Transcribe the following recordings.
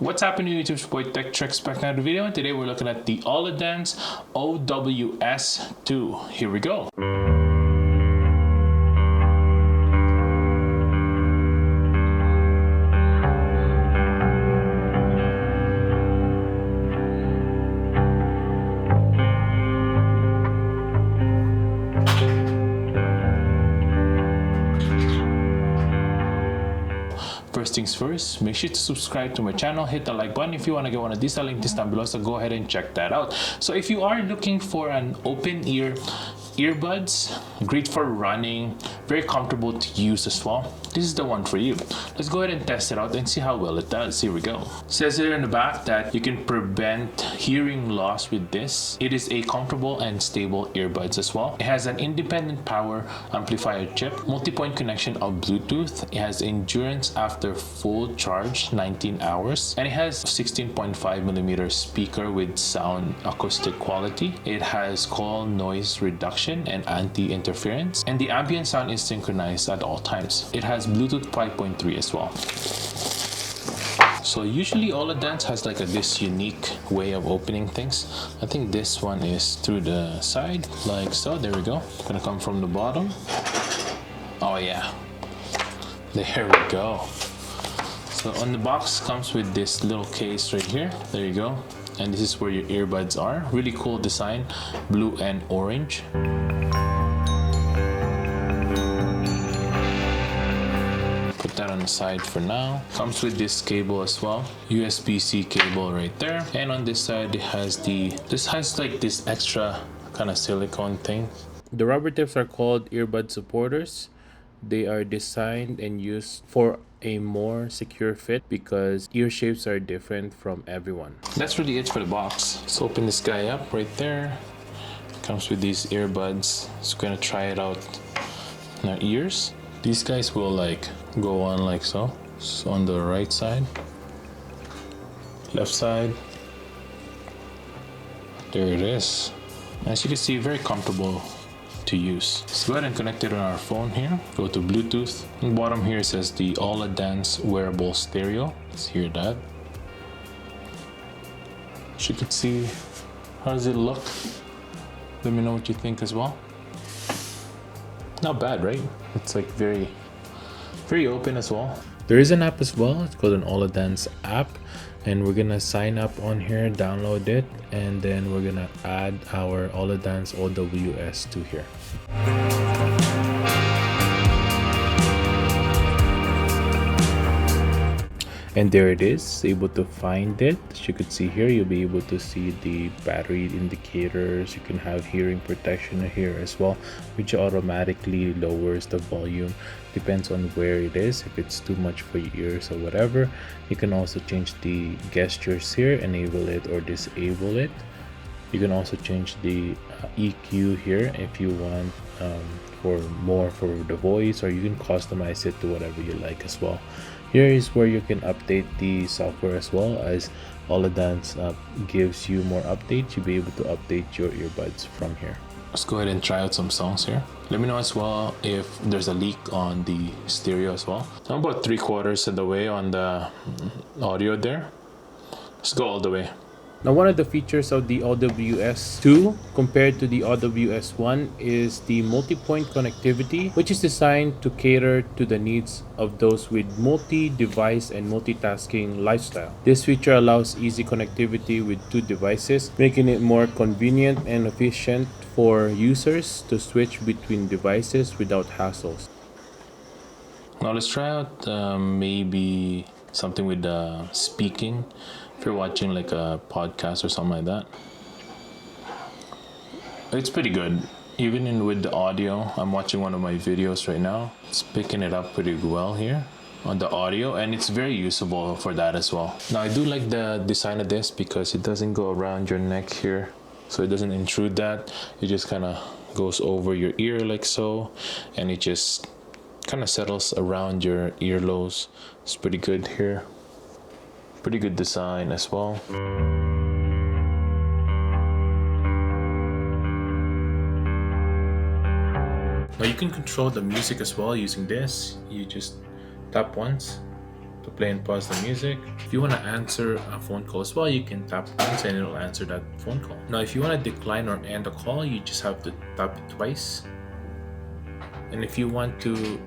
What's happening, YouTube? It's your boy Tech Tricks back another video, and today we're looking at the Oladance OWS 2. Here we go. First things first, make sure to subscribe to my channel, hit the like button if you want to get one of these. I'll link this down below, so go ahead and check that out. So if you are looking for an open ear earbuds, great for running, very comfortable to use as well, this is the one for you. Let's go ahead and test it out and see how well it does. Here we go. It says here in the back that you can prevent hearing loss with this. It is a comfortable and stable earbuds as well. It has an independent power amplifier chip, multi-point connection of Bluetooth. It has endurance after full charge, 19 hours, and it has 16.5mm speaker with sound acoustic quality. It has call noise reduction and anti-interference, and the ambient sound is synchronized at all times. It has Bluetooth 5.3 as well. So usually Oladance has like this unique way of opening things. I think this one is through the side, like so. There we go. Gonna come from the bottom. Oh yeah, there we go. So on the box comes with this little case right here. There you go. And this is where your earbuds are. Really cool design, blue and orange. Put that on the side for now. Comes with this cable as well, USB-C cable right there. And on this side it has like this extra kind of silicone thing. The rubber tips are called earbud supporters. They are designed and used for a more secure fit because ear shapes are different from everyone. That's really it for the box. Let's open this guy up right there. Comes with these earbuds. So we're gonna try it out in our ears. These guys will like go on like so. So on the right side, left side. There it is. As you can see, very comfortable to use. Let's go ahead and connect it on our phone here. Go to Bluetooth. On the bottom here it says the Oladance Wearable Stereo. Let's hear that. As you can see, how does it look? Let me know what you think as well. Not bad, right? It's like very open as well. There is an app as well. It's called an Oladance app, and we're gonna sign up on here, download it, and then we're gonna add our Oladance OWS to here. And there it is, able to find it. As you could see here, you'll be able to see the battery indicators. You can have hearing protection here as well, which automatically lowers the volume. Depends on where it is, if it's too much for your ears or whatever. You can also change the gestures here, enable it or disable it. You can also change the EQ here if you want for the voice, or you can customize it to whatever you like as well. Here is where you can update the software as well, as Oladance gives you more updates. You'll be able to update your earbuds from here. Let's go ahead and try out some songs here. Let me know as well if there's a leak on the stereo as well. So I'm about 3/4 of the way on the audio there. Let's go all the way. Now, one of the features of the OWS 2 compared to the OWS 1 is the multi-point connectivity, which is designed to cater to the needs of those with multi-device and multitasking lifestyle. This feature allows easy connectivity with two devices, making it more convenient and efficient for users to switch between devices without hassles. Now let's try out maybe something with speaking. If you're watching like a podcast or something like that, it's pretty good. Even with the audio, I'm watching one of my videos right now. It's picking it up pretty well here on the audio, and it's very usable for that as well. Now I do like the design of this because it doesn't go around your neck here, so it doesn't intrude that. It just kind of goes over your ear like so, and it just kind of settles around your earlobes. It's pretty good here. Pretty good design as well. Now you can control the music as well using this. You just tap once to play and pause the music. If you want to answer a phone call as well, you can tap once and it'll answer that phone call. Now, if you want to decline or end a call, you just have to tap it twice. And if you want to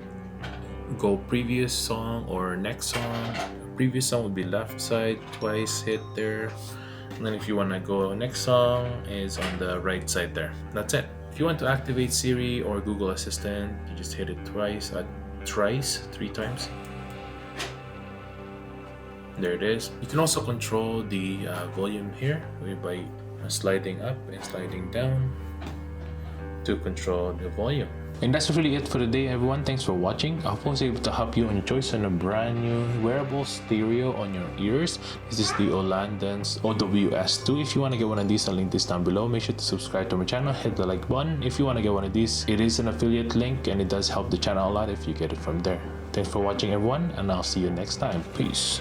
go previous song or next song, previous song would be left side, twice hit there. And then if you want to go next song is on the right side there. That's it. If you want to activate Siri or Google Assistant, you just hit it twice, three times. There it is. You can also control the volume here by sliding up and sliding down to control the volume. And that's really it for today, everyone. Thanks for watching. I hope I was able to help you enjoy some brand new wearable stereo on your ears. This is the Oladance OWS 2. If you want to get one of these, I'll link this down below. Make sure to subscribe to my channel, hit the like button. If you want to get one of these, it is an affiliate link and it does help the channel a lot if you get it from there. Thanks for watching, everyone, and I'll see you next time. Peace.